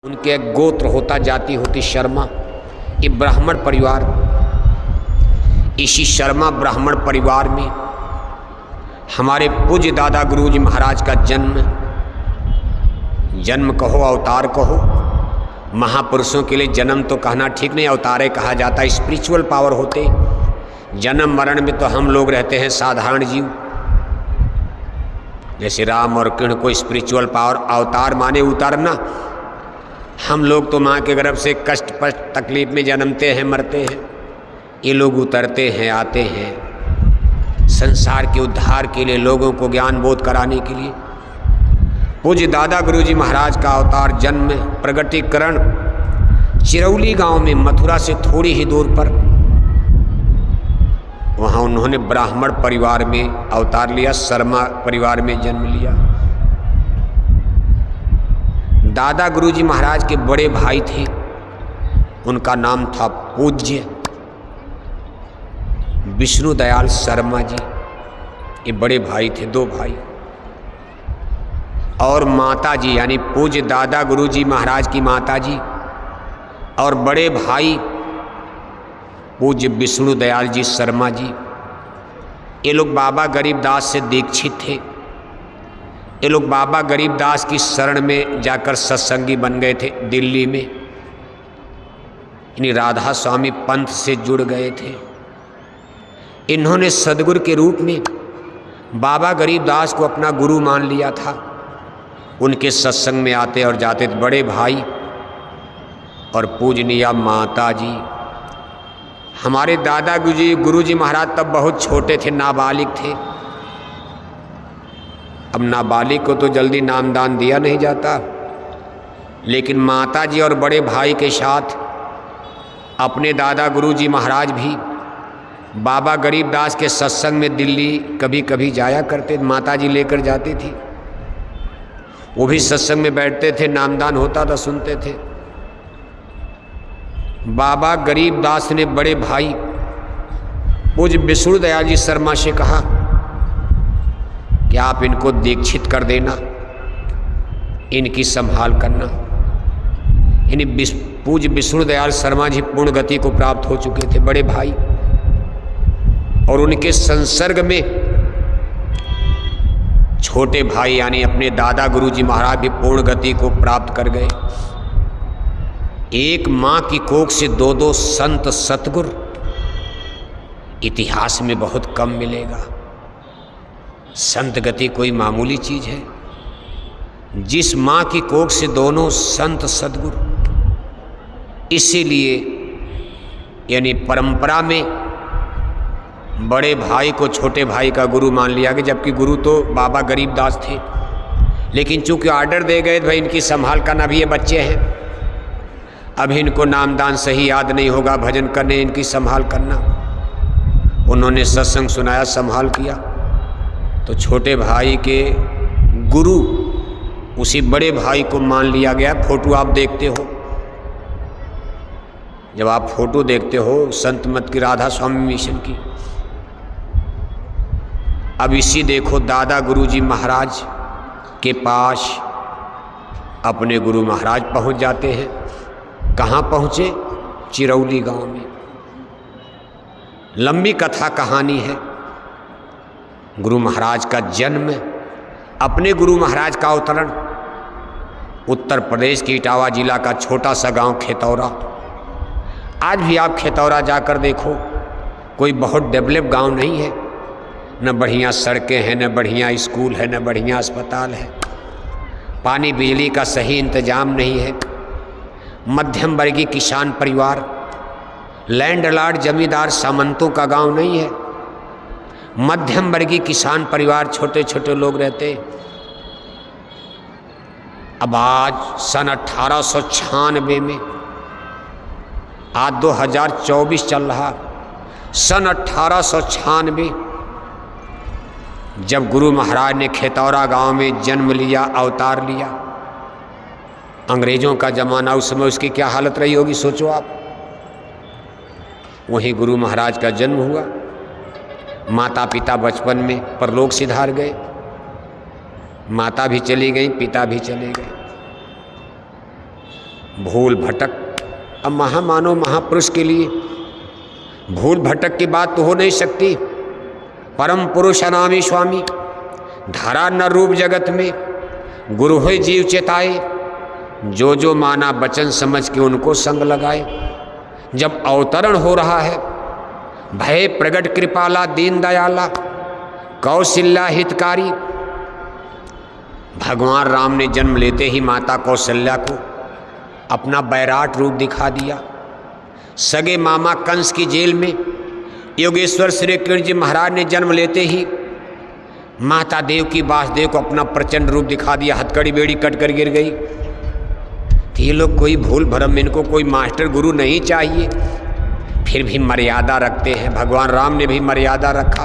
उनके एक गोत्र होता, जाति होती शर्मा। ये ब्राह्मण परिवार, इसी शर्मा ब्राह्मण परिवार में हमारे पूज्य दादा गुरुजी महाराज का जन्म कहो अवतार कहो, महापुरुषों के लिए जन्म तो कहना ठीक नहीं, अवतारे कहा जाता है। स्पिरिचुअल पावर होते, जन्म मरण में तो हम लोग रहते हैं साधारण जीव, जैसे राम और कृष्ण को स्पिरिचुअल पावर, अवतार माने उतारना। हम लोग तो माँ के गर्भ से कष्ट पष्ट तकलीफ में जन्मते हैं, मरते हैं। ये लोग उतरते हैं, आते हैं संसार के उद्धार के लिए, लोगों को ज्ञान बोध कराने के लिए। पूज्य दादा गुरुजी महाराज का अवतार जन्म प्रगटीकरण चिरौली गांव में, मथुरा से थोड़ी ही दूर पर, वहाँ उन्होंने ब्राह्मण परिवार में अवतार लिया, शर्मा परिवार में जन्म लिया। दादा गुरुजी महाराज के बड़े भाई थे, उनका नाम था पूज्य विष्णु दयाल शर्मा जी। ये बड़े भाई थे, दो भाई। और माता जी यानी पूज्य दादा गुरुजी महाराज की माता जी और बड़े भाई पूज्य विष्णु दयाल जी शर्मा जी, ये लोग बाबा गरीबदास से दीक्षित थे। ये लोग बाबा गरीबदास की शरण में जाकर सत्संगी बन गए थे दिल्ली में। इन्हीं राधा स्वामी पंथ से जुड़ गए थे। इन्होंने सदगुरु के रूप में बाबा गरीबदास को अपना गुरु मान लिया था। उनके सत्संग में आते और जाते थे बड़े भाई और पूजनीय माता जी। हमारे दादा गुरुजी महाराज तब बहुत छोटे थे, नाबालिग थे। अब नाबालिग को तो जल्दी नामदान दिया नहीं जाता, लेकिन माता जी और बड़े भाई के साथ अपने दादा गुरुजी महाराज भी बाबा गरीबदास के सत्संग में दिल्ली कभी कभी जाया करते। माता जी लेकर जाती थी, वो भी सत्संग में बैठते थे, नामदान होता था, सुनते थे। बाबा गरीबदास ने बड़े भाई पूज्य विष्णु दयाल जी शर्मा से कहा कि आप इनको दीक्षित कर देना, इनकी संभाल करना। इन्हीं पूज्य विष्णु दयाल शर्मा जी पूर्ण गति को प्राप्त हो चुके थे, बड़े भाई, और उनके संसर्ग में छोटे भाई यानी अपने दादा गुरुजी महाराज भी पूर्ण गति को प्राप्त कर गए। एक माँ की कोख से दो दो संत सतगुर इतिहास में बहुत कम मिलेगा। संत गति कोई मामूली चीज है। जिस माँ की कोख से दोनों संत सदगुरु, इसीलिए यानी परंपरा में बड़े भाई को छोटे भाई का गुरु मान लिया गया, जबकि गुरु तो बाबा गरीबदास थे। लेकिन चूंकि ऑर्डर दे गए भाई इनकी संभाल करना, भी ये बच्चे हैं, अभी इनको नामदान सही याद नहीं होगा, भजन करने, इनकी संभाल करना। उन्होंने सत्संग सुनाया, संभाल किया, तो छोटे भाई के गुरु उसी बड़े भाई को मान लिया गया। फोटो आप देखते हो, जब आप फोटो देखते हो संत मत की, राधा स्वामी मिशन की, अब इसी देखो दादा गुरुजी महाराज के पास अपने गुरु महाराज पहुंच जाते हैं। कहाँ पहुँचे? चिरौली गांव में। लंबी कथा कहानी है। गुरु महाराज का जन्म, अपने गुरु महाराज का अवतरण उत्तर प्रदेश के इटावा जिला का छोटा सा गांव खेतौरा। आज भी आप खेतौरा जाकर देखो, कोई बहुत डेवलप गांव नहीं है, न बढ़िया सड़कें हैं, न बढ़िया स्कूल है, न बढ़िया अस्पताल है, पानी बिजली का सही इंतजाम नहीं है। मध्यम वर्गीय किसान परिवार, लैंडलॉर्ड जमींदार सामंतों का गांव नहीं है। मध्यम वर्गीय किसान परिवार, छोटे छोटे लोग रहते। अब आज सन 1896 में, आज 2024 चल रहा, सन 1896 जब गुरु महाराज ने खेतौरा गांव में जन्म लिया, अवतार लिया, अंग्रेजों का जमाना, उस समय उसकी क्या हालत रही होगी सोचो आप। वहीं गुरु महाराज का जन्म हुआ। माता पिता बचपन में परलोक सिधार गए, माता भी चली गई, पिता भी चले गए। भूल भटक। अब महामानव महापुरुष के लिए भूल भटक की बात तो हो नहीं सकती। परम पुरुष अनामी स्वामी, धारा न रूप जगत में, गुरु होय जीव चेताए, जो जो माना बचन समझ के उनको संग लगाए। जब अवतरण हो रहा है, भय प्रगट कृपाला दीन दयाला कौशल्या हितकारी। भगवान राम ने जन्म लेते ही माता कौशल्या को अपना बैराट रूप दिखा दिया। सगे मामा कंस की जेल में योगेश्वर श्री कृष्ण जी महाराज ने जन्म लेते ही माता देव की वासुदेव को अपना प्रचंड रूप दिखा दिया। हथकड़ी बेड़ी कट कर गिर गई। तो ये लोग कोई भूल भरम, इनको कोई मास्टर गुरु नहीं चाहिए, फिर भी मर्यादा रखते हैं। भगवान राम ने भी मर्यादा रखा।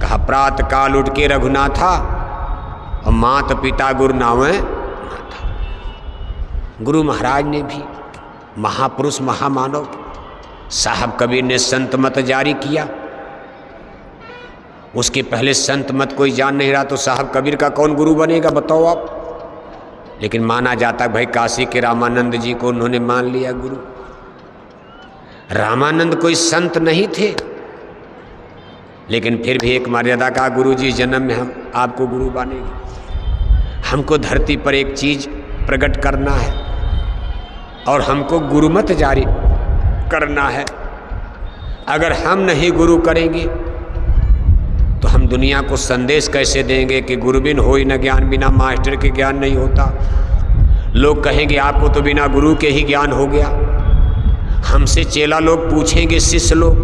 कहा प्रातः काल उठ के रघुनाथा और मात पिता गुरु नावे माता। गुरु महाराज ने भी, महापुरुष महामानव साहब कबीर ने संत मत जारी किया। उसके पहले संत मत कोई जान नहीं रहा, तो साहब कबीर का कौन गुरु बनेगा बताओ आप। लेकिन माना जाता भाई काशी के रामानंद जी को उन्होंने मान लिया गुरु। रामानंद कोई संत नहीं थे, लेकिन फिर भी एक मर्यादा का गुरु जी जन्म में हम आपको गुरु बनेंगे। हमको धरती पर एक चीज प्रकट करना है और हमको गुरुमत जारी करना है। अगर हम नहीं गुरु करेंगे तो हम दुनिया को संदेश कैसे देंगे कि गुरु बिन होई न ज्ञान, बिना मास्टर के ज्ञान नहीं होता। लोग कहेंगे आपको तो बिना गुरु के ही ज्ञान हो गया। हमसे चेला लोग पूछेंगे, शिष्य लोग,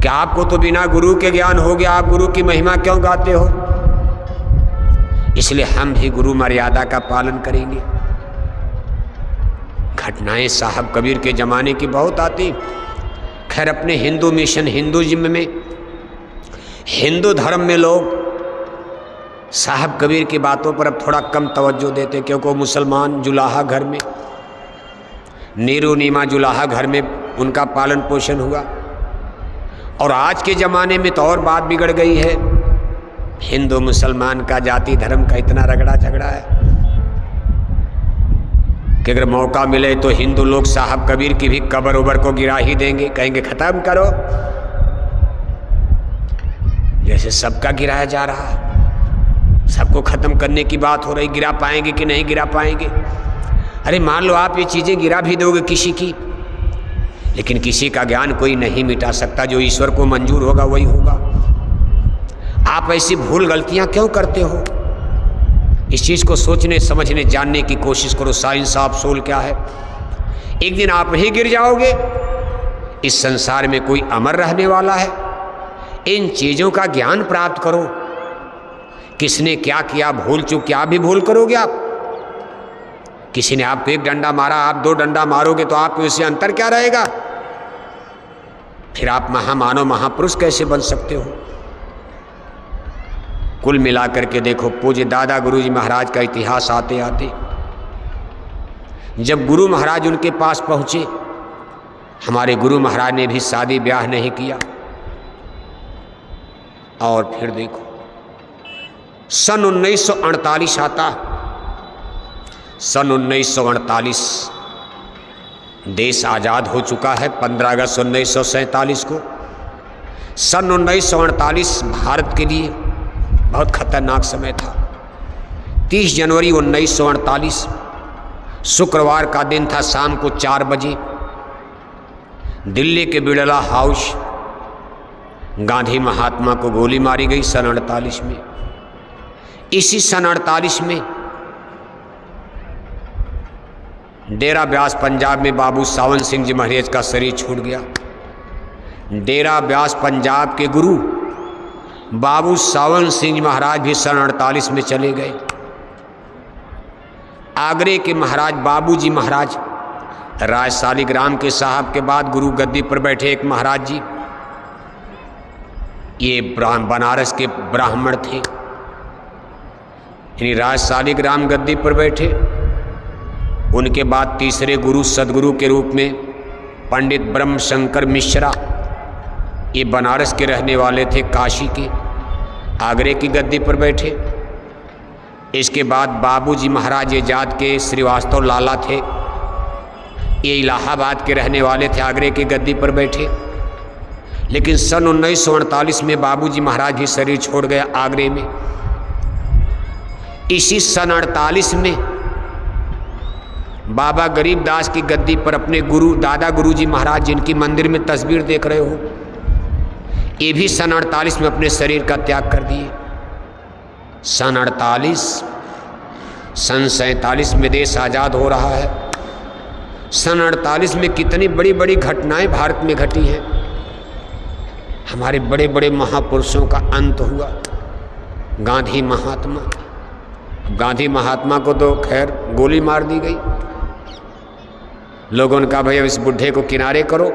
कि आपको तो बिना गुरु के ज्ञान हो गया, आप गुरु की महिमा क्यों गाते हो? इसलिए हम भी गुरु मर्यादा का पालन करेंगे। घटनाएं साहब कबीर के जमाने की बहुत आती। खैर अपने हिंदू मिशन हिंदुइज्म में, हिंदू धर्म में लोग साहब कबीर की बातों पर अब थोड़ा कम तवज्जो देते, क्योंकि वो मुसलमान जुलाहा घर में, नीरू नीमा जुलाहा घर में उनका पालन पोषण हुआ। और आज के ज़माने में तो और बात बिगड़ गई है। हिंदू मुसलमान का जाति धर्म का इतना रगड़ा झगड़ा है कि अगर मौका मिले तो हिंदू लोग साहब कबीर की भी कब्र उबर को गिरा ही देंगे। कहेंगे खत्म करो, जैसे सबका गिराया जा रहा है। सबको खत्म करने की बात हो रही। गिरा पाएंगे कि नहीं गिरा पाएंगे? अरे मान लो आप ये चीज़ें गिरा भी दोगे किसी की, लेकिन किसी का ज्ञान कोई नहीं मिटा सकता। जो ईश्वर को मंजूर होगा वही होगा। आप ऐसी भूल गलतियां क्यों करते हो? इस चीज़ को सोचने समझने जानने की कोशिश करो। साइंस ऑफ सोल क्या है? एक दिन आप ही गिर जाओगे। इस संसार में कोई अमर रहने वाला है? इन चीज़ों का ज्ञान प्राप्त करो। किसने क्या किया, भूल चूक क्या भी भूल करोगे आप? किसी ने आपको एक डंडा मारा, आप 2 डंडा मारोगे तो आप उससे अंतर क्या रहेगा? फिर आप महामानव महापुरुष कैसे बन सकते हो? कुल मिलाकर के देखो, पूज्य दादा गुरु जी महाराज का इतिहास आते आते जब गुरु महाराज उनके पास पहुँचे, हमारे गुरु महाराज ने भी शादी ब्याह नहीं किया। और फिर देखो सन 1948 आता। सन 1948 देश आज़ाद हो चुका है 15 अगस्त 1947 को। सन 1948 भारत के लिए बहुत खतरनाक समय था। 30 जनवरी 1948 शुक्रवार का दिन था। शाम को 4 बजे दिल्ली के बिड़ला हाउस गांधी महात्मा को गोली मारी गई सन 48 में। इसी सन 48 में डेरा ब्यास पंजाब में बाबू सावन सिंह जी महाराज का शरीर छूट गया। डेरा ब्यास पंजाब के गुरु बाबू सावन सिंह जी महाराज भी सन 48 में चले गए। आगरे के महाराज बाबू जी महाराज, राज शालिग्राम के साहब के बाद गुरु गद्दी पर बैठे एक महाराज जी, ये बनारस के ब्राह्मण थे। यानी राज शालिग्राम गद्दी पर बैठे। उनके बाद तीसरे गुरु सदगुरु के रूप में पंडित ब्रह्म शंकर मिश्रा, ये बनारस के रहने वाले थे, काशी के, आगरे की गद्दी पर बैठे। इसके बाद बाबूजी महाराज ये जात के श्रीवास्तव लाला थे, ये इलाहाबाद के रहने वाले थे, आगरे की गद्दी पर बैठे। लेकिन सन 1948 में बाबूजी महाराज भी शरीर छोड़ गया आगरे में। इसी सन 48 में बाबा गरीबदास की गद्दी पर अपने गुरु दादा गुरुजी महाराज, जिनकी मंदिर में तस्वीर देख रहे हो, ये भी सन 48 में अपने शरीर का त्याग कर दिए। सन 48, सन 47 में देश आज़ाद हो रहा है। सन 48 में कितनी बड़ी बड़ी घटनाएं भारत में घटी हैं। हमारे बड़े बड़े महापुरुषों का अंत हुआ। गांधी महात्मा, गांधी महात्मा को तो खैर गोली मार दी गई। लोगों ने कहा भाई अब इस बुढ़े को किनारे करो,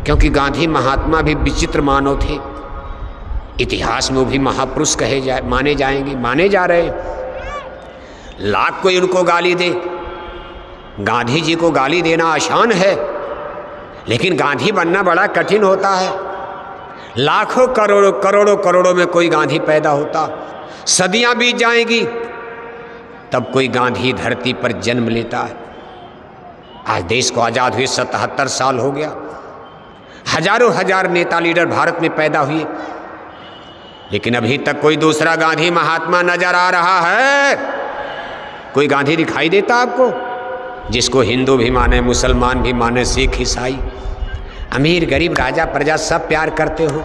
क्योंकि गांधी महात्मा भी विचित्र मानव थे। इतिहास में वो भी महापुरुष माने जाएंगे, माने जा रहे। लाख कोई उनको गाली दे, गांधी जी को गाली देना आसान है, लेकिन गांधी बनना बड़ा कठिन होता है। लाखों करोड़ों करोड़ों करोड़ों में कोई गांधी पैदा होता, सदियां बीत जाएंगी तब कोई गांधी धरती पर जन्म लेता है। आज देश को आज़ाद हुए 77 साल हो गया। हजारों हजार नेता लीडर भारत में पैदा हुए, लेकिन अभी तक कोई दूसरा गांधी महात्मा नजर आ रहा है? कोई गांधी दिखाई देता आपको? जिसको हिंदू भी माने, मुसलमान भी माने, सिख ईसाई, अमीर गरीब, राजा प्रजा सब प्यार करते हो,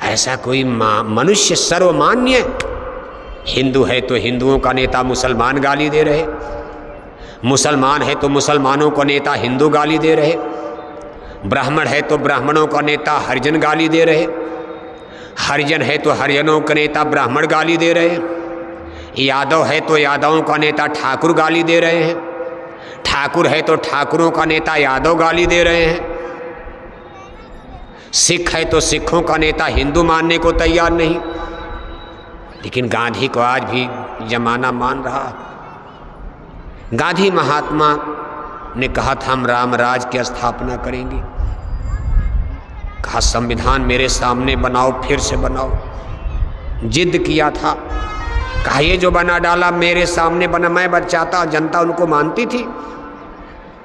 ऐसा कोई मनुष्य सर्वमान्य? हिंदू है तो हिंदुओं का नेता मुसलमान गाली दे रहे, मुसलमान है तो मुसलमानों का नेता हिंदू गाली दे रहे, ब्राह्मण है तो ब्राह्मणों का नेता हरिजन गाली दे रहे, हरिजन है तो हरिजनों का नेता ब्राह्मण गाली दे रहे, यादव है तो यादवों का नेता ठाकुर गाली दे रहे हैं, ठाकुर है तो ठाकुरों का नेता यादव गाली दे रहे हैं, सिख है तो सिखों का नेता हिंदू मानने को तैयार नहीं। लेकिन गांधी को आज भी जमाना मान रहा। गांधी महात्मा ने कहा था हम राम राज की स्थापना करेंगे। कहा संविधान मेरे सामने बनाओ, फिर से बनाओ। जिद किया था, कहा ये जो बना डाला मेरे सामने बना, मैं बचाता, जनता उनको मानती थी।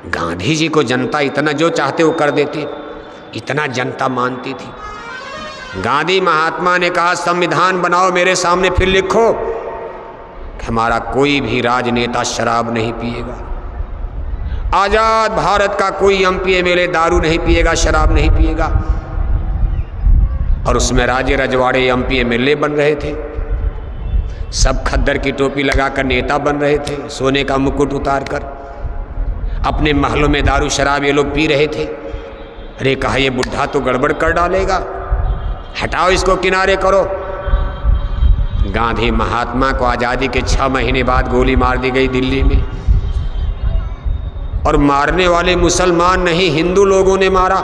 गांधी जी को जनता इतना जो चाहते वो कर देती, इतना जनता मानती थी। गांधी महात्मा ने कहा संविधान बनाओ मेरे सामने, फिर लिखो कि हमारा कोई भी राजनेता शराब नहीं पिएगा, आजाद भारत का कोई एमपी एमएलए दारू नहीं पिएगा, शराब नहीं पिएगा। और उसमें राजे रजवाड़े एमपी एमएलए बन रहे थे, सब खद्दर की टोपी लगाकर नेता बन रहे थे, सोने का मुकुट उतार कर अपने महलों में दारू शराब ये लोग पी रहे थे। अरे कहा ये बुढ़ा तो गड़बड़ कर डालेगा, हटाओ इसको, किनारे करो। गांधी महात्मा को आज़ादी के 6 महीने बाद गोली मार दी गई दिल्ली में, और मारने वाले मुसलमान नहीं हिंदू लोगों ने मारा,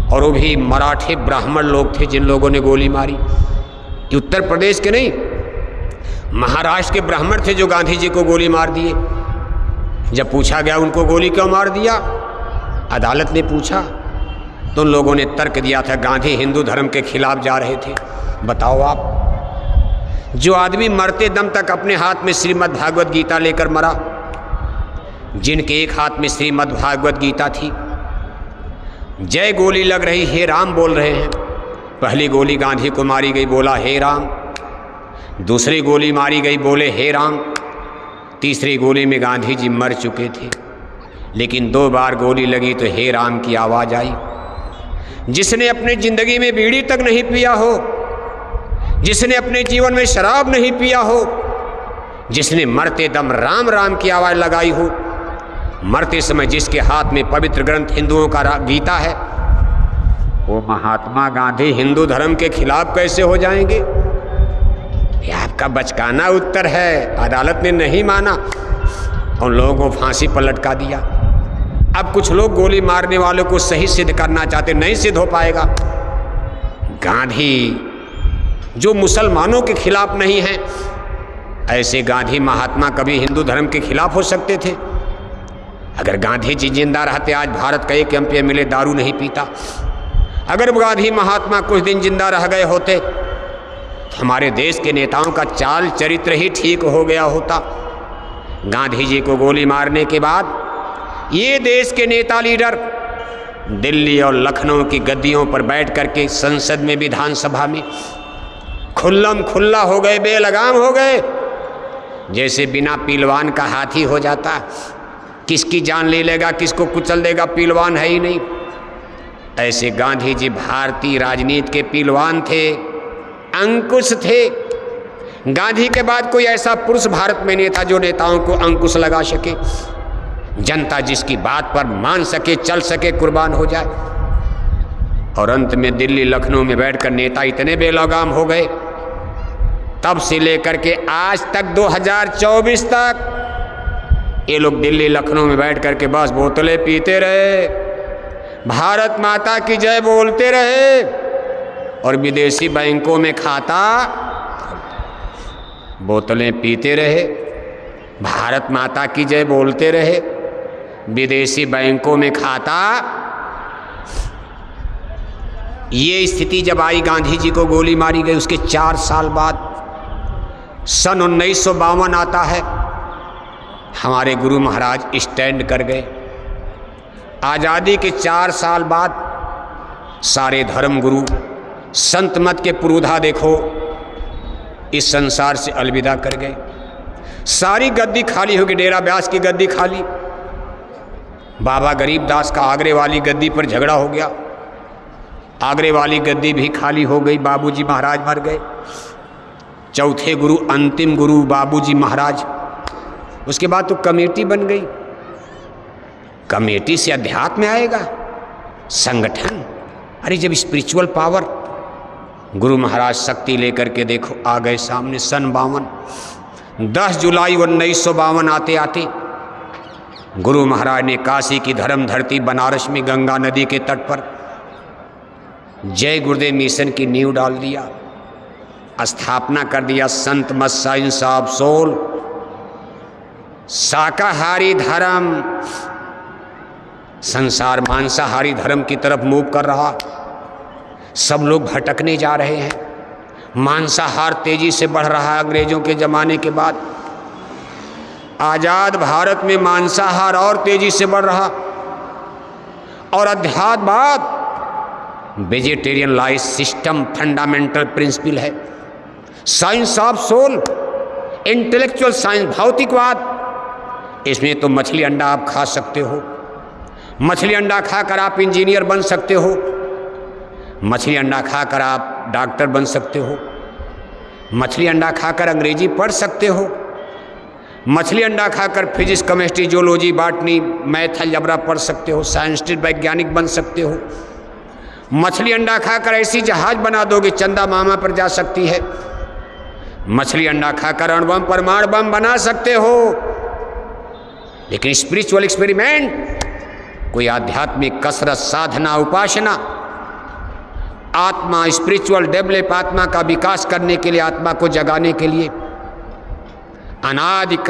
और वो भी मराठे ब्राह्मण लोग थे जिन लोगों ने गोली मारी। ये उत्तर प्रदेश के नहीं, महाराष्ट्र के ब्राह्मण थे जो गांधी जी को गोली मार दिए। जब पूछा गया उनको गोली क्यों मार दिया, अदालत ने पूछा तो उन लोगों ने तर्क दिया था गांधी हिंदू धर्म के खिलाफ जा रहे थे। बताओ आप, जो आदमी मरते दम तक अपने हाथ में श्रीमद् भागवत गीता लेकर मरा, जिनके एक हाथ में श्रीमद् भागवत गीता थी, जय गोली लग रही हे राम बोल रहे हैं। पहली गोली गांधी को मारी गई, बोला हे राम, दूसरी गोली मारी गई, बोले हे राम, तीसरी गोली में गांधी जी मर चुके थे, लेकिन 2 बार गोली लगी तो हे राम की आवाज़ आई। जिसने अपने ज़िंदगी में बीड़ी तक नहीं पिया हो, जिसने अपने जीवन में शराब नहीं पिया हो, जिसने मरते दम राम राम की आवाज़ लगाई हो, मरते समय जिसके हाथ में पवित्र ग्रंथ हिंदुओं का गीता है, वो महात्मा गांधी हिंदू धर्म के खिलाफ कैसे हो जाएंगे? ये आपका बचकाना उत्तर है। अदालत ने नहीं माना, उन लोगों को फांसी पर लटका दिया। अब कुछ लोग गोली मारने वालों को सही सिद्ध करना चाहते, नहीं सिद्ध हो पाएगा। गांधी जो मुसलमानों के खिलाफ नहीं है, ऐसे गांधी महात्मा कभी हिंदू धर्म के खिलाफ हो सकते थे? अगर गांधी जी जिंदा रहते आज भारत का एक एमपी एमएलए दारू नहीं पीता। अगर गांधी महात्मा कुछ दिन जिंदा रह गए होते तो हमारे देश के नेताओं का चाल चरित्र ही ठीक हो गया होता। गांधी जी को गोली मारने के बाद ये देश के नेता लीडर दिल्ली और लखनऊ की गद्दियों पर बैठ करके संसद में, विधानसभा में खुल्लम खुल्ला हो गए, बेलगाम हो गए, जैसे बिना पीलवान का हाथी हो जाता। किसकी जान ले लेगा, किसको कुचल देगा, पीलवान है ही नहीं। ऐसे गांधी जी भारतीय राजनीति के पीलवान थे, अंकुश थे। गांधी के बाद कोई ऐसा पुरुष भारत में नहीं था जो नेताओं को अंकुश लगा सके, जनता जिसकी बात पर मान सके, चल सके, कुर्बान हो जाए। और अंत में दिल्ली लखनऊ में बैठकर नेता इतने बेलगाम हो गए, तब से लेकर के आज तक 2024 तक ये लोग दिल्ली लखनऊ में बैठ करके बस बोतलें पीते रहे, भारत माता की जय बोलते रहे और विदेशी बैंकों में खाता, बोतलें पीते रहे, भारत माता की जय बोलते रहे, विदेशी बैंकों में खाता। ये स्थिति जब आई, गांधी जी को गोली मारी गई, उसके 4 साल बाद सन 1952 आता है, हमारे गुरु महाराज स्टैंड कर गए। आज़ादी के 4 साल बाद सारे धर्म गुरु, संत मत के पुरोधा देखो इस संसार से अलविदा कर गए। सारी गद्दी खाली होगी, डेरा ब्यास की गद्दी खाली, बाबा गरीबदास का आगरे वाली गद्दी पर झगड़ा हो गया, आगरे वाली गद्दी भी खाली हो गई, बाबूजी महाराज मर गए। चौथे गुरु, अंतिम गुरु बाबूजी महाराज। उसके बाद तो कमेटी बन गई, कमेटी से अध्यात्म आएगा, संगठन। अरे जब स्पिरिचुअल पावर, गुरु महाराज शक्ति लेकर के देखो आ गए सामने। सन 10 जुलाई 1952 आते आते गुरु महाराज ने काशी की धर्म धरती बनारस में गंगा नदी के तट पर जय गुरुदेव मिशन की नींव डाल दिया, स्थापना कर दिया। संत मत साइंस ऑफ सोल, शाकाहारी धर्म, संसार मांसाहारी धर्म की तरफ मूव कर रहा, सब लोग भटकने जा रहे हैं, मांसाहार तेजी से बढ़ रहा है। अंग्रेजों के जमाने के बाद आजाद भारत में मांसाहार और तेजी से बढ़ रहा, और अध्यात्मवाद, vegetarian life system fundamental principle है। Science of soul, intellectual science, भौतिकवाद, इसमें तो मछली अंडा आप खा सकते हो, मछली अंडा खाकर आप इंजीनियर बन सकते हो, मछली अंडा खाकर आप डॉक्टर बन सकते हो, मछली अंडा खाकर अंग्रेजी पढ़ सकते हो, मछली अंडा खाकर physics, chemistry, geology, botany, math, algebra पढ़ सकते हो, साइंटिस्ट, वैज्ञानिक बन सकते हो। मछली अंडा खाकर ऐसी जहाज बना दोगे चंदा मामा पर जा सकती है। मछली अंडा खाकर अणु बम, परमाणु बम बना सकते हो। लेकिन स्पिरिचुअल एक्सपेरिमेंट, कोई आध्यात्मिक कसरत, साधना, उपासना, आत्मा, स्पिरिचुअल डेवलप, आत्मा का विकास करने के लिए, आत्मा को जगाने के लिए अनादिकाल